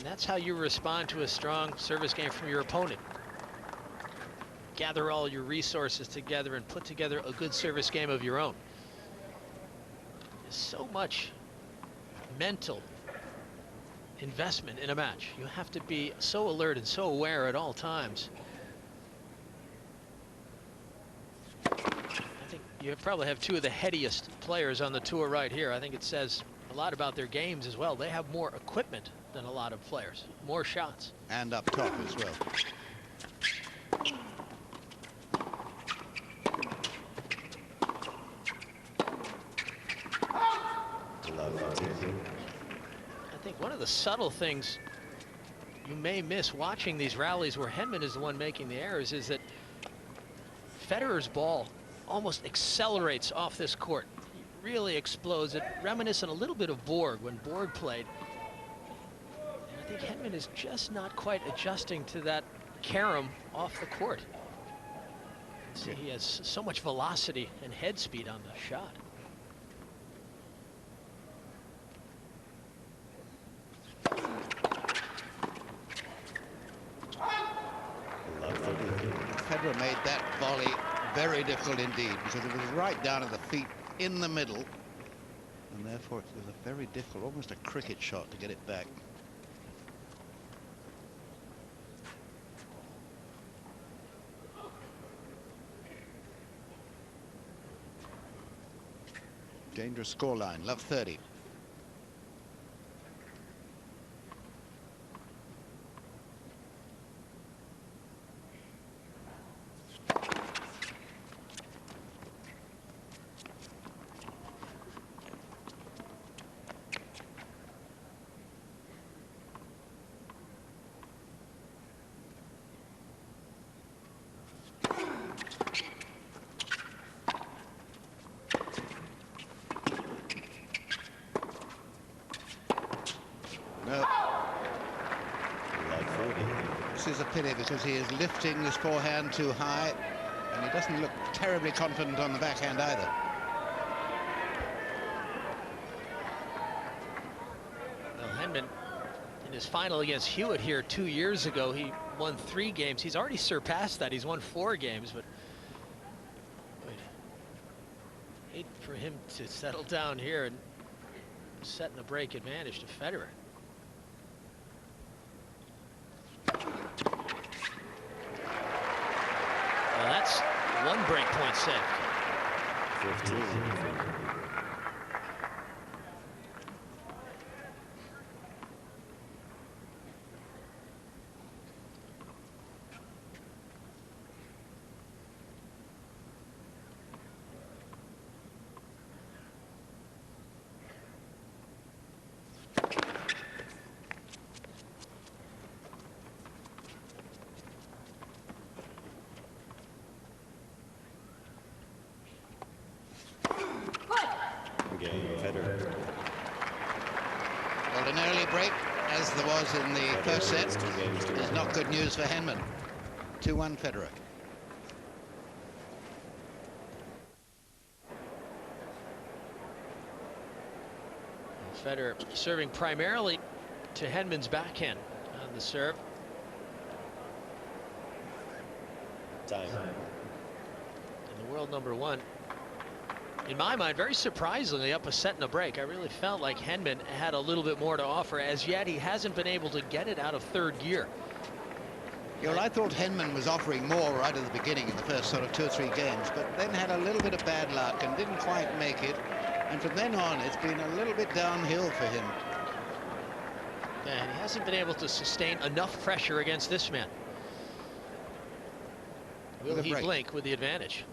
that's how you respond to a strong service game from your opponent. Gather all your resources together and put together a good service game of your own. There's so much mental investment in a match. You have to be so alert and so aware at all times. I think you probably have two of the headiest players on the tour right here. I think it says a lot about their games as well. They have more equipment than a lot of players, more shots. And up top as well. I think one of the subtle things you may miss watching these rallies where Henman is the one making the errors is that Federer's ball almost accelerates off this court. He really explodes. It reminiscent a little bit of Borg when Borg played. And I think Henman is just not quite adjusting to that carom off the court. See, he has so much velocity and head speed on the shot. Federer made that volley very difficult indeed, because it was right down at the feet in the middle, and therefore it was a very difficult, almost a cricket shot to get it back. Dangerous scoreline, love 30. No. This is a pity because he is lifting this forehand too high, and he doesn't look terribly confident on the backhand either. Well, Henman, in his final against Hewitt here 2 years ago, he won 3 games. He's already surpassed that. He's won 4 games, but hate for him to settle down here and set in a break advantage to Federer. Well, that's 1 break point saved. 15. Federer. Well, an early break, as there was in the first set, is not good news for Henman. 2-1 Federer. Federer serving primarily to Henman's backhand on the serve. Time. And the world #1. In my mind, very surprisingly, up a set and a break. I really felt like Henman had a little bit more to offer. As yet, he hasn't been able to get it out of third gear. Yeah, well, I thought Henman was offering more right at the beginning in the first sort of 2 or 3 games, but then had a little bit of bad luck and didn't quite make it. And from then on, it's been a little bit downhill for him. And he hasn't been able to sustain enough pressure against this man. Will he blink with the advantage?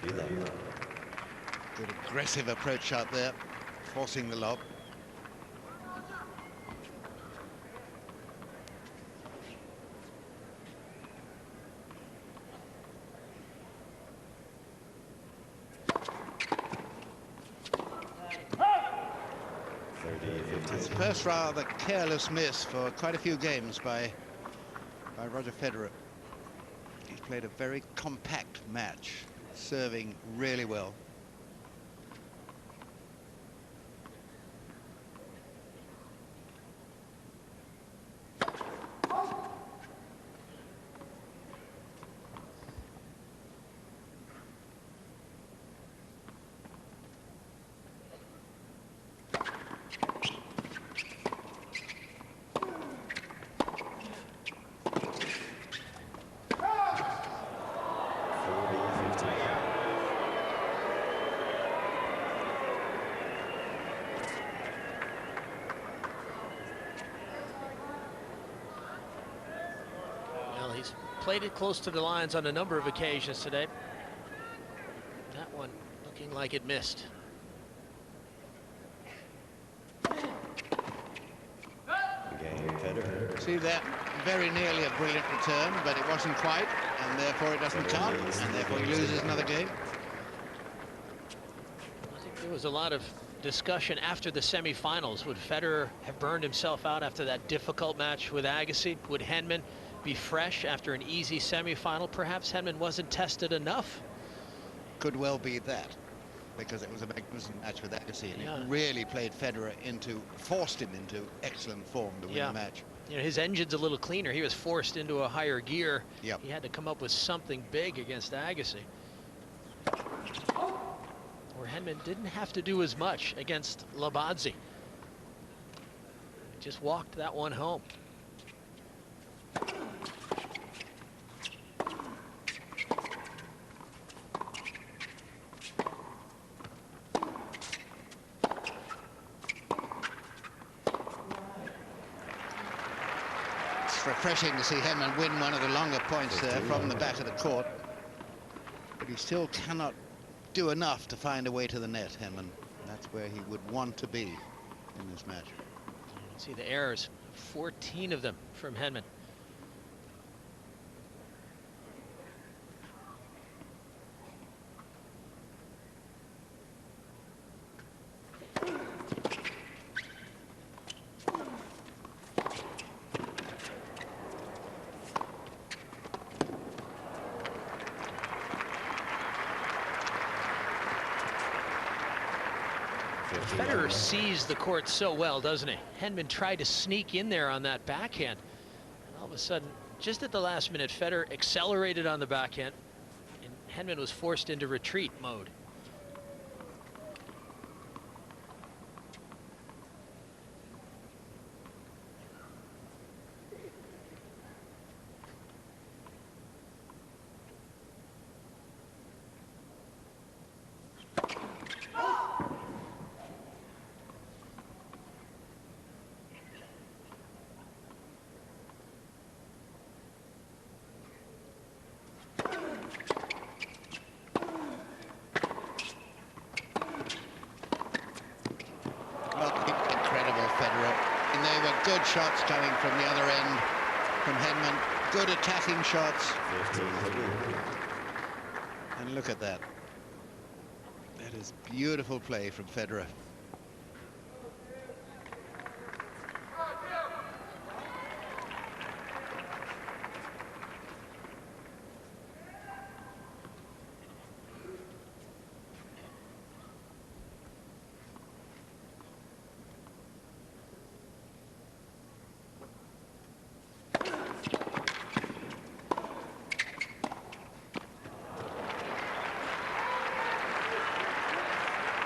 do that. Good aggressive approach out there, forcing the lob. It's the first rather careless miss for quite a few games by Roger Federer. He's played a very compact match, serving really well. Played it close to the lines on a number of occasions today. That one looking like it missed. See that? Very nearly a brilliant return, but it wasn't quite, and therefore it doesn't count, and therefore he loses another game. I think there was a lot of discussion after the semifinals. Would Federer have burned himself out after that difficult match with Agassi? Would Henman be fresh after an easy semifinal? Perhaps Henman wasn't tested enough. Could well be that, because it was a magnificent match with Agassi, and it really played Federer forced him into excellent form to win the match. You know, his engine's a little cleaner. He was forced into a higher gear. Yep. He had to come up with something big against Agassi. Where Henman didn't have to do as much against Labadze. He just walked that one home. Refreshing to see Henman win one of the longer points there from the back of the court, but he still cannot do enough to find a way to the net. Henman, that's where he would want to be in this match. See the errors, 14 of them from Henman. Federer sees the court so well, doesn't he? Henman tried to sneak in there on that backhand. And all of a sudden, just at the last minute, Federer accelerated on the backhand, and Henman was forced into retreat mode. Good shots coming from the other end from Henman. Good attacking shots. And look at that. That is beautiful play from Federer.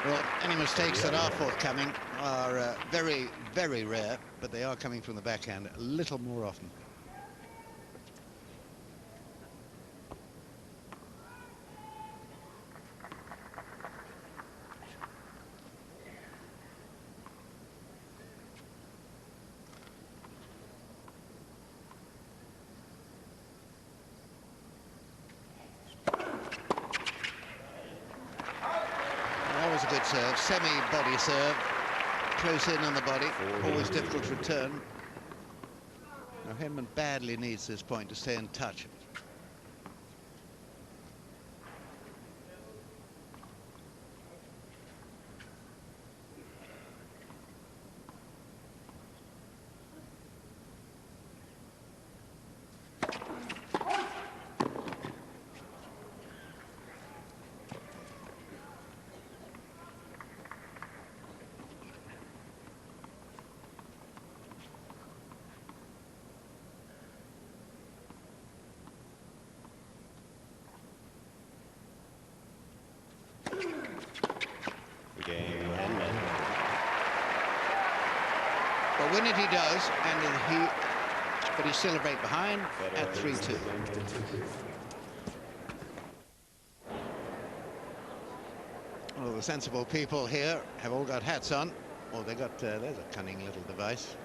Well, any mistakes that are forthcoming are very, very rare, but they are coming from the backhand a little more often. serve, semi-body serve, close in on the body, always difficult to return. Now Henman badly needs this point to stay in touch. Well, win it he does, but he's still a break behind at 3-2. Well, the sensible people here have all got hats on. Oh, they got, there's a cunning little device.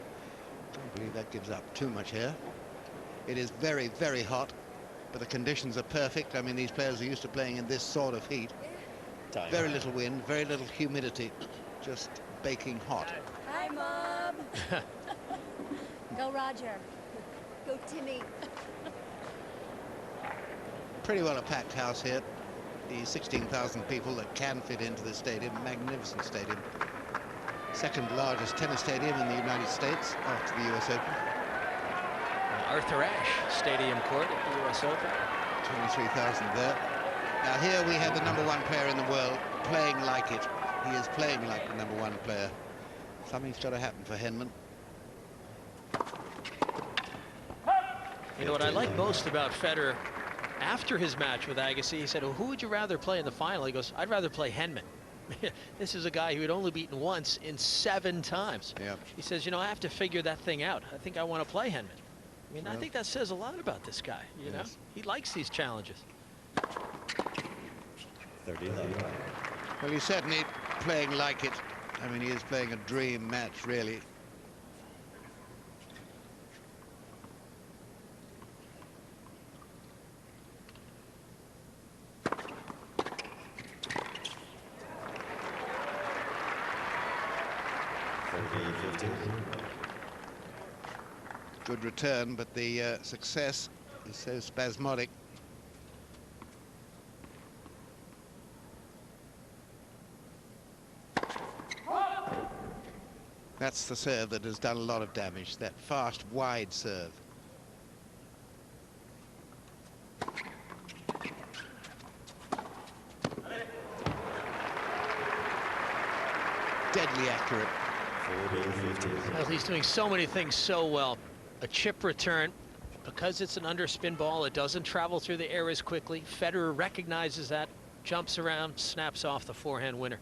Can't believe that gives up too much here. It is very, very hot, but the conditions are perfect. I mean, these players are used to playing in this sort of heat. Very little wind, very little humidity, just baking hot. Hi, Mom. Go, Roger. Go, Timmy. Pretty well a packed house here. The 16,000 people that can fit into the stadium, magnificent stadium. Second largest tennis stadium in the United States after the US Open. Arthur Ashe Stadium court at the US Open. 23,000 there. Now here we have the #1 player in the world playing like it. He is playing like the #1 player. Something's got to happen for Henman. You know what I like most about Federer, after his match with Agassi, he said, well, who would you rather play in the final? He goes, I'd rather play Henman. This is a guy who had only beaten once in 7 times. Yep. He says, you know, I have to figure that thing out. I think I want to play Henman. I mean, I think that says a lot about this guy, you know? He likes these challenges. 30. Well, he's certainly playing like it. I mean, he is playing a dream match, really. Good return, but the success is so spasmodic. That's the serve that has done a lot of damage, that fast, wide serve. Deadly accurate. Well, he's doing so many things so well. A chip return, because it's an underspin ball, it doesn't travel through the air as quickly. Federer recognizes that, jumps around, snaps off the forehand winner.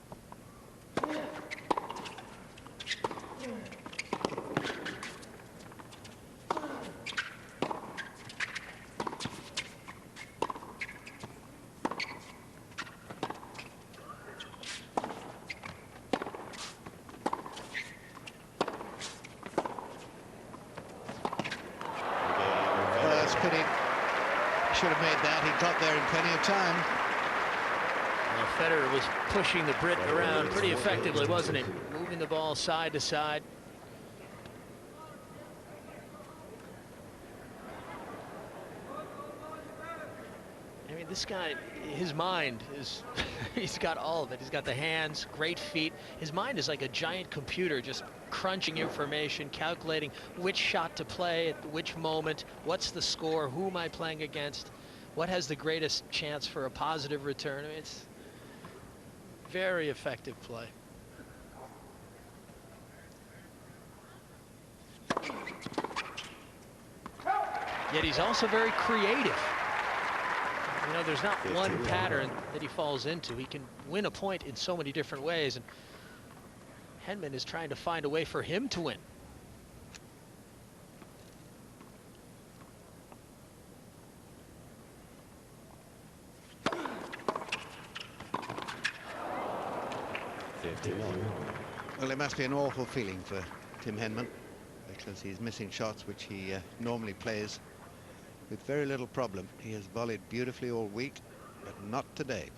Should have made that. He got there in plenty of time. Well, Federer was pushing the Brit around pretty effectively, wasn't he? Moving the ball side to side. I mean, this guy, his mind is, he's got all of it. He's got the hands, great feet. His mind is like a giant computer, just crunching information, calculating which shot to play at which moment, what's the score, who am I playing against, what has the greatest chance for a positive return. I mean, it's very effective play. Yet he's also very creative. You know, there's not one pattern that he falls into. He can win a point in so many different ways, and Henman is trying to find a way for him to win. Well, it must be an awful feeling for Tim Henman, because he's missing shots which he normally plays with very little problem. He has volleyed beautifully all week, but not today.